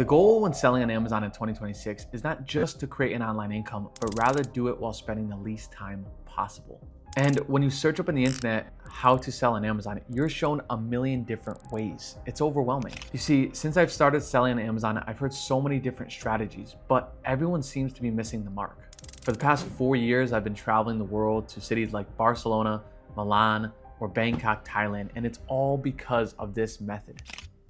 The goal when selling on Amazon in 2026 is not just to create an online income, but rather do it while spending the least time possible. And when you search up on the internet how to sell on Amazon, you're shown a million different ways. It's overwhelming. You see, since I've started selling on Amazon, I've heard so many different strategies, but everyone seems to be missing the mark. For the past 4 years, I've been traveling the world to cities like Barcelona, Milan, or Bangkok, Thailand, and it's all because of this method.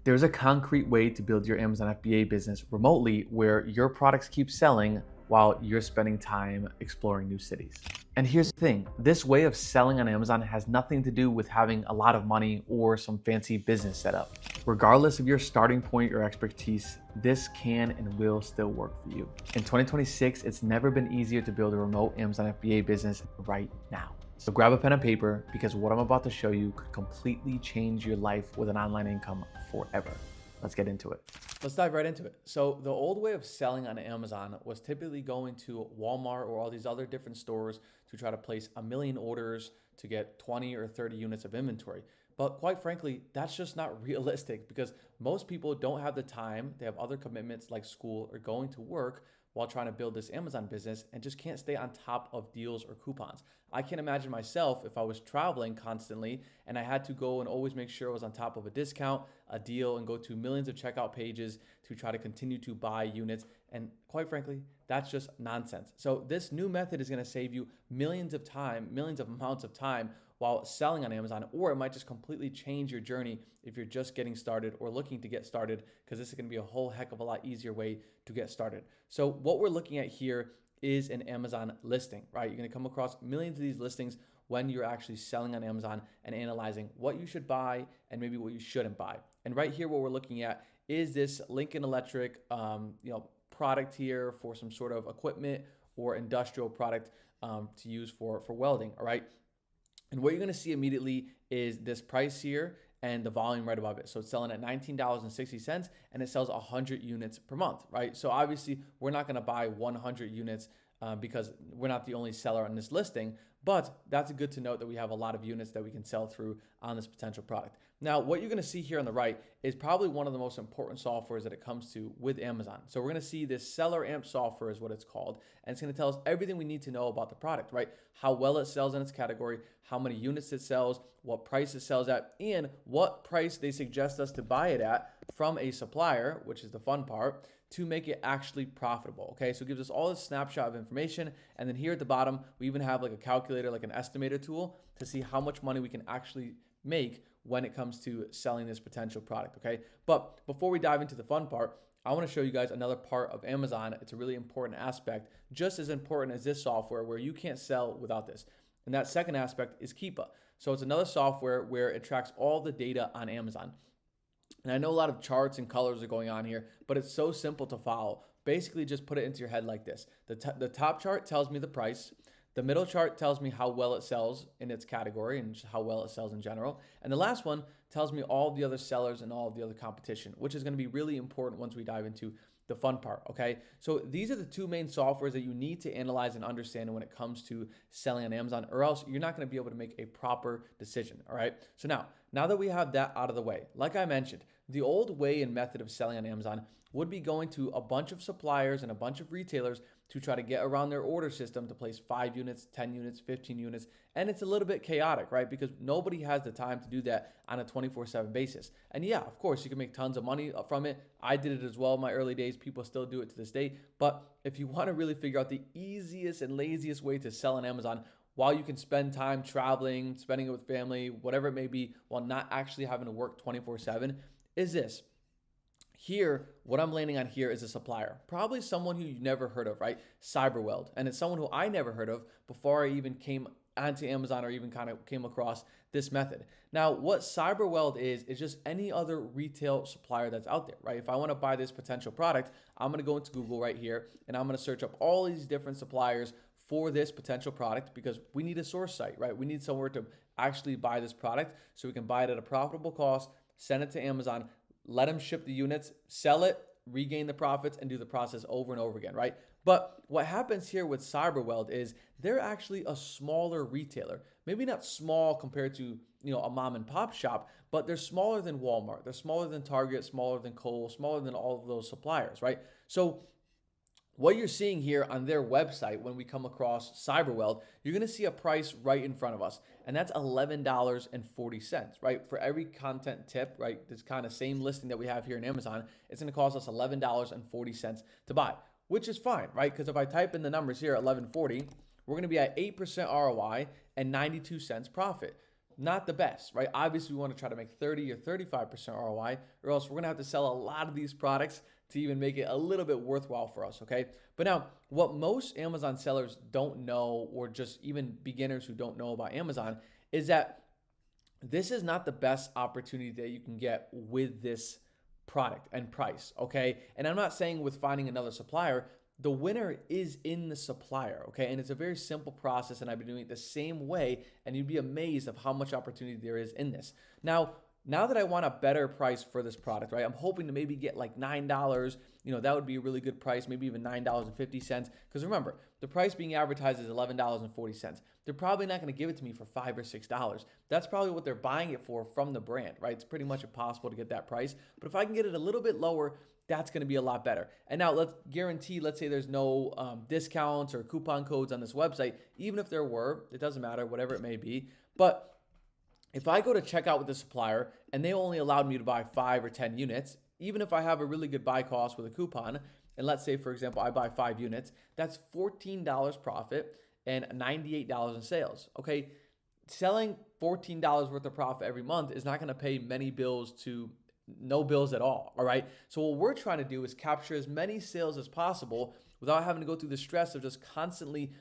There's a concrete way to build your Amazon FBA business remotely where your products keep selling while you're spending time exploring new cities. And here's the thing, this way of selling on Amazon has nothing to do with having a lot of money or some fancy business setup. Regardless of your starting point or expertise, this can and will still work for you. In 2026, it's never been easier to build a remote Amazon FBA business right now. So grab a pen and paper because what I'm about to show you could completely change your life with an online income forever. Let's get into it. Let's dive right into it. So the old way of selling on Amazon was typically going to Walmart or all these other different stores to try to place 1 million orders to get 20 or 30 units of inventory. But quite frankly, that's just not realistic because most people don't have the time. They have other commitments like school or going to work while trying to build this Amazon business and just can't stay on top of deals or coupons. I can't imagine myself if I was traveling constantly and I had to go and always make sure I was on top of a discount, a deal, and go to millions of checkout pages to try to continue to buy units. And quite frankly, that's just nonsense. So this new method is going to save you millions of amounts of time while selling on Amazon, or it might just completely change your journey if you're just getting started or looking to get started, because this is going to be a whole heck of a lot easier way to get started. So what we're looking at here is an Amazon listing, right? You're going to come across millions of these listings when you're actually selling on Amazon and analyzing what you should buy and maybe what you shouldn't buy. And right here, what we're looking at is this Lincoln Electric, product here for some sort of equipment or industrial product to use for welding, all right? And what you're going to see immediately is this price here and the volume right above it. So it's selling at $19.60 and it sells 100 units per month, right? So obviously we're not going to buy 100 units because we're not the only seller on this listing, but that's good to note that we have a lot of units that we can sell through on this potential product. Now, what you're going to see here on the right is probably one of the most important softwares that it comes to with Amazon. So we're going to see this SellerAmp software is what it's called, and it's going to tell us everything we need to know about the product, right? How well it sells in its category, how many units it sells, what price it sells at, and what price they suggest us to buy it at from a supplier, which is the fun part, to make it actually profitable, okay? So it gives us all this snapshot of information, and then here at the bottom, we even have like a calculator, like an estimator tool to see how much money we can actually make when it comes to selling this potential product, okay? But before we dive into the fun part, I want to show you guys another part of Amazon. It's a really important aspect, just as important as this software where you can't sell without this. And that second aspect is Keepa. So it's another software where it tracks all the data on Amazon. And I know a lot of charts and colors are going on here, but it's so simple to follow. Basically, just put it into your head like this. The top chart tells me the price. The middle chart tells me how well it sells in its category and just how well it sells in general. And the last one tells me all the other sellers and all of the other competition, which is going to be really important once we dive into the fun part, okay? So these are the two main softwares that you need to analyze and understand when it comes to selling on Amazon, or else you're not going to be able to make a proper decision, all right? So now that we have that out of the way, like I mentioned, the old way and method of selling on Amazon would be going to a bunch of suppliers and a bunch of retailers to try to get around their order system to place 5 units, 10 units, 15 units. And it's a little bit chaotic, right? Because nobody has the time to do that on a 24/7 basis. And yeah, of course, you can make tons of money from it. I did it as well in my early days. People still do it to this day. But if you want to really figure out the easiest and laziest way to sell on Amazon, while you can spend time traveling, spending it with family, whatever it may be, while not actually having to work 24/7, is this. Here, what I'm landing on here is a supplier, probably someone who you've never heard of, right? Cyberweld. And it's someone who I never heard of before I even came onto Amazon or even kind of came across this method. Now, what Cyberweld is just any other retail supplier that's out there, right? If I want to buy this potential product, I'm going to go into Google right here and I'm going to search up all these different suppliers for this potential product because we need a source site, right? We need somewhere to actually buy this product so we can buy it at a profitable cost, send it to Amazon, let them ship the units, sell it, regain the profits, and do the process over and over again, right? But what happens here with Cyberweld is they're actually a smaller retailer. Maybe not small compared to, a mom and pop shop, but they're smaller than Walmart. They're smaller than Target, smaller than Kohl's, smaller than all of those suppliers, right? So what you're seeing here on their website when we come across Cyberweld, you're going to see a price right in front of us, and that's $11.40, right? For every content tip, right? This kind of same listing that we have here in Amazon, it's going to cost us $11.40 to buy, which is fine, right? Because if I type in the numbers here, $11.40, we're going to be at 8% ROI and 92 cents profit. Not the best, right? Obviously, we want to try to make 30 or 35% ROI, or else we're going to have to sell a lot of these products to even make it a little bit worthwhile for us, okay? But now, what most Amazon sellers don't know, or just even beginners who don't know about Amazon, is that this is not the best opportunity that you can get with this product and price, okay? And I'm not saying with finding another supplier. The winner is in the supplier, okay? And it's a very simple process, and I've been doing it the same way, and you'd be amazed of how much opportunity there is in this. Now that I want a better price for this product, right? I'm hoping to maybe get like $9, that would be a really good price, maybe even $9.50. Because remember, the price being advertised is $11.40. They're probably not going to give it to me for $5 or $6. That's probably what they're buying it for from the brand, right? It's pretty much impossible to get that price. But if I can get it a little bit lower, that's going to be a lot better. And now let's say there's no discounts or coupon codes on this website. Even if there were, it doesn't matter, whatever it may be. But if I go to check out with the supplier and they only allowed me to buy 5 or 10 units, even if I have a really good buy cost with a coupon, and let's say, for example, I buy 5 units, that's $14 profit and $98 in sales. Okay, selling $14 worth of profit every month is not going to pay many bills to no bills at all right? So what we're trying to do is capture as many sales as possible without having to go through the stress of just constantly,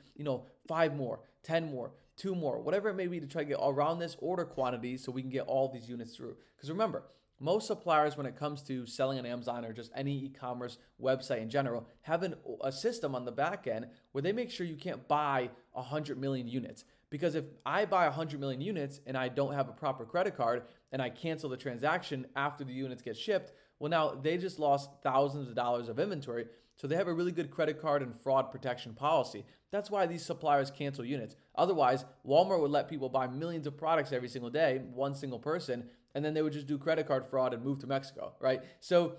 5 more, 10 more, 2 more, whatever it may be, to try to get around this order quantity so we can get all these units through. Because remember, most suppliers, when it comes to selling on Amazon or just any e-commerce website in general, have a system on the back end where they make sure you can't buy 100 million units. Because if I buy 100 million units and I don't have a proper credit card and I cancel the transaction after the units get shipped, well, now they just lost thousands of dollars of inventory. So they have a really good credit card and fraud protection policy. That's why these suppliers cancel units. Otherwise, Walmart would let people buy millions of products every single day, one single person, and then they would just do credit card fraud and move to Mexico, right? So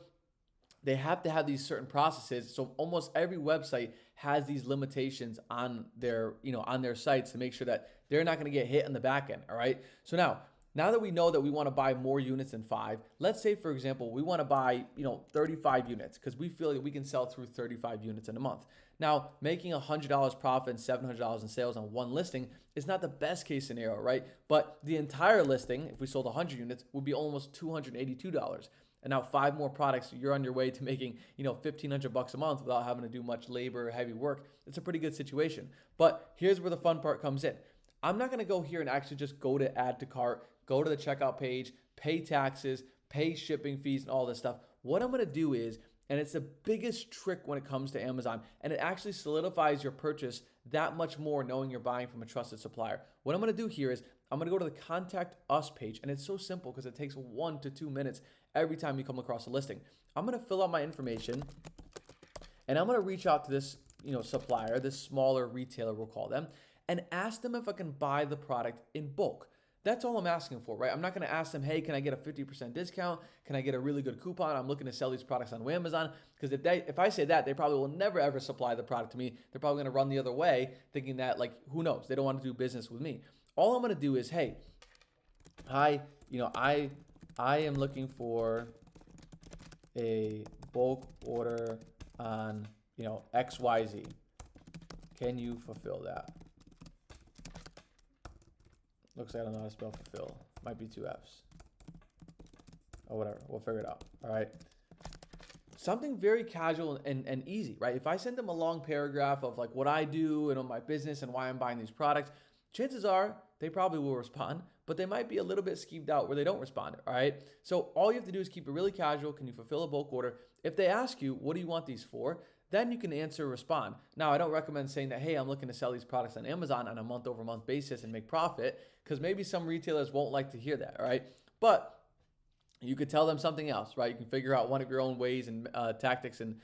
they have to have these certain processes. So almost every website has these limitations on their, on their sites to make sure that they're not going to get hit on the back end. All right. So now that we know that we want to buy more units than 5, let's say, for example, we want to buy, 35 units because we feel like we can sell through 35 units in a month. Now, making $100 profit and $700 in sales on one listing is not the best case scenario, right? But the entire listing, if we sold 100 units, would be almost $282. And now 5 more products, you're on your way to making, $1,500 a month without having to do much labor or heavy work. It's a pretty good situation. But here's where the fun part comes in. I'm not going to go here and actually just go to add to cart, go to the checkout page, pay taxes, pay shipping fees, and all this stuff. What I'm going to do is, and it's the biggest trick when it comes to Amazon, and it actually solidifies your purchase that much more knowing you're buying from a trusted supplier. What I'm going to do here is I'm going to go to the Contact Us page, and it's so simple because it takes 1 to 2 minutes every time you come across a listing. I'm going to fill out my information, and I'm going to reach out to this, supplier, this smaller retailer, we'll call them, and ask them if I can buy the product in bulk. That's all I'm asking for, right? I'm not going to ask them, hey, can I get a 50% discount? Can I get a really good coupon? I'm looking to sell these products on Amazon. Because if I say that, they probably will never, ever supply the product to me. They're probably going to run the other way thinking that, who knows? They don't want to do business with me. All I'm going to do is, hey, I am looking for a bulk order on, XYZ. Can you fulfill that? Looks like I don't know how to spell fulfill. Might be 2 F's. Or whatever. We'll figure it out. All right. Something very casual and easy, right? If I send them a long paragraph of what I do and on my business and why I'm buying these products, chances are they probably will respond, but they might be a little bit skeeved out where they don't respond. All right. So all you have to do is keep it really casual. Can you fulfill a bulk order? If they ask you, what do you want these for? Then you can answer, respond. Now, I don't recommend saying that, hey, I'm looking to sell these products on Amazon on a month-over-month basis and make profit, because maybe some retailers won't like to hear that, all right? But You could tell them something else, right? You can figure out one of your own ways and tactics and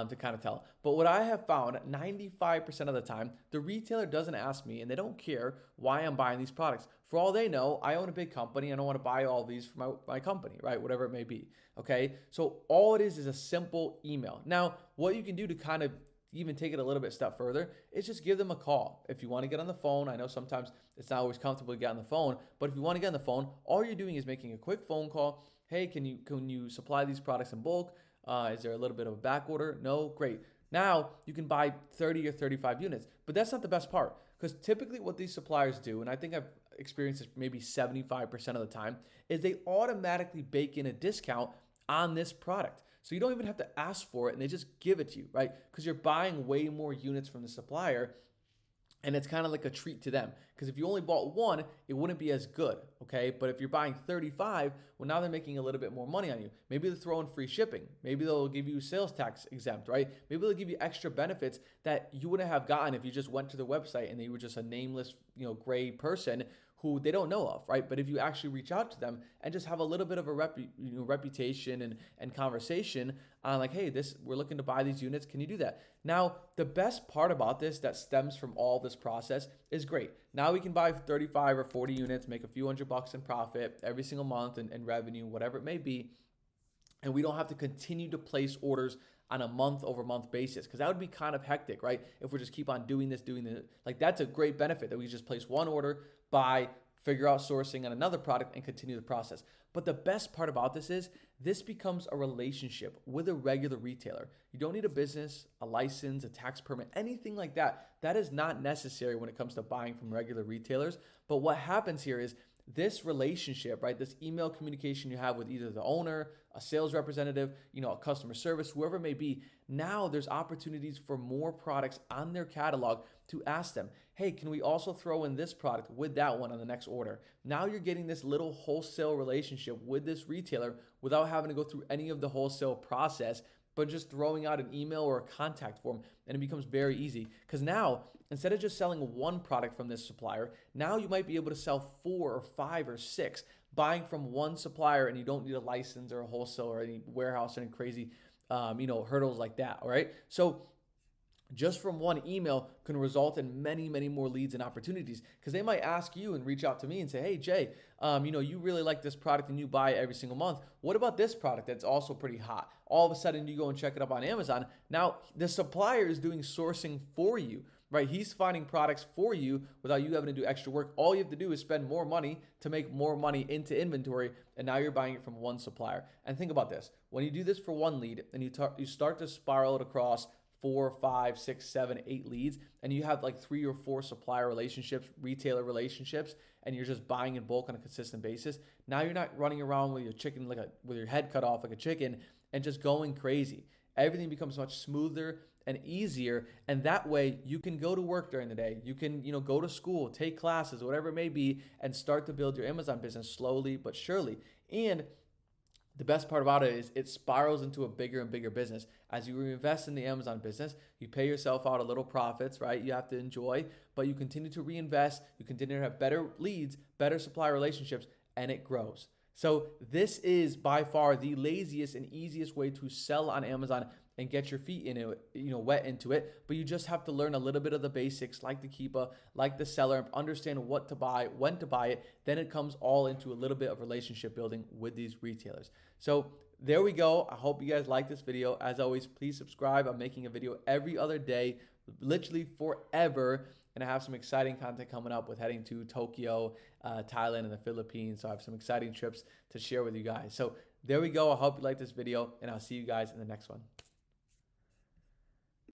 to kind of tell. But what I have found 95% of the time, the retailer doesn't ask me and they don't care why I'm buying these products. For all they know, I own a big company. I don't want to buy all these for my company, right? Whatever it may be. Okay. So all it is a simple email. Now, what you can do to kind of even take it a little bit step further, is just give them a call. If you want to get on the phone, I know sometimes it's not always comfortable to get on the phone, but if you want to get on the phone, all you're doing is making a quick phone call. Hey, can you supply these products in bulk? Is there a little bit of a back order? No, great. Now you can buy 30 or 35 units, but that's not the best part, because typically what these suppliers do, and I think I've experienced this maybe 75% of the time, is they automatically bake in a discount on this product. So you don't even have to ask for it and they just give it to you, right? Because you're buying way more units from the supplier and it's kind of like a treat to them. Because if you only bought one, it wouldn't be as good, okay? But if you're buying 35, well, now they're making a little bit more money on you. Maybe they'll throw in free shipping. Maybe they'll give you sales tax exempt, right? Maybe they'll give you extra benefits that you wouldn't have gotten if you just went to the website and they were just a nameless, gray person who they don't know of, right? But if you actually reach out to them and just have a little bit of a reputation and conversation on like, hey, we're looking to buy these units, can you do that? Now, the best part about this that stems from all this process is great. Now we can buy 35 or 40 units, make a few $100 in profit every single month and revenue, whatever it may be. And we don't have to continue to place orders on a month-over-month basis, because that would be kind of hectic, right? If we just keep on doing this, like that's a great benefit that we just place one order, buy, figure out sourcing on another product and continue the process. But the best part about this is this becomes a relationship with a regular retailer. You don't need a business, a license, a tax permit, anything like that. That is not necessary when it comes to buying from regular retailers. But what happens here is this relationship, right? This email communication you have with either the owner, a sales representative, a customer service, whoever it may be. Now there's opportunities for more products on their catalog to ask them, hey, can we also throw in this product with that one on the next order? Now you're getting this little wholesale relationship with this retailer without having to go through any of the wholesale process, but just throwing out an email or a contact form, and it becomes very easy. Because now, instead of just selling one product from this supplier, now you might be able to sell 4 or 5 or 6 buying from one supplier, and you don't need a license or a wholesale or any warehouse or any crazy hurdles like that. All right. So just from one email can result in many, many more leads and opportunities, because they might ask you and reach out to me and say, hey, Jay, you really like this product and you buy it every single month. What about this product that's also pretty hot? All of a sudden you go and check it up on Amazon. Now the supplier is doing sourcing for you, right? He's finding products for you without you having to do extra work. All you have to do is spend more money to make more money into inventory, and now you're buying it from one supplier. And think about this. When you do this for one lead and you start to spiral it across 4, 5, 6, 7, 8 leads, and you have like 3 or 4 supplier relationships, retailer relationships, and you're just buying in bulk on a consistent basis. Now you're not running around with your chicken with your head cut off like a chicken and just going crazy. Everything becomes much smoother and easier, and that way you can go to work during the day. You can, go to school, take classes, whatever it may be, and start to build your Amazon business slowly but surely. And the best part about it is it spirals into a bigger and bigger business. As you reinvest in the Amazon business, you pay yourself out a little profits, right? You have to enjoy, but you continue to reinvest. You continue to have better leads, better supplier relationships, and it grows. So this is by far the laziest and easiest way to sell on Amazon and get your feet in it, wet into it. But you just have to learn a little bit of the basics, like the Keepa, like the SellerAmp, understand what to buy, when to buy it. Then it comes all into a little bit of relationship building with these retailers. So there we go. I hope you guys like this video. As always, please subscribe. I'm making a video every other day, literally forever. And I have some exciting content coming up with heading to Tokyo, Thailand, and the Philippines. So I have some exciting trips to share with you guys. So there we go. I hope you like this video, and I'll see you guys in the next one.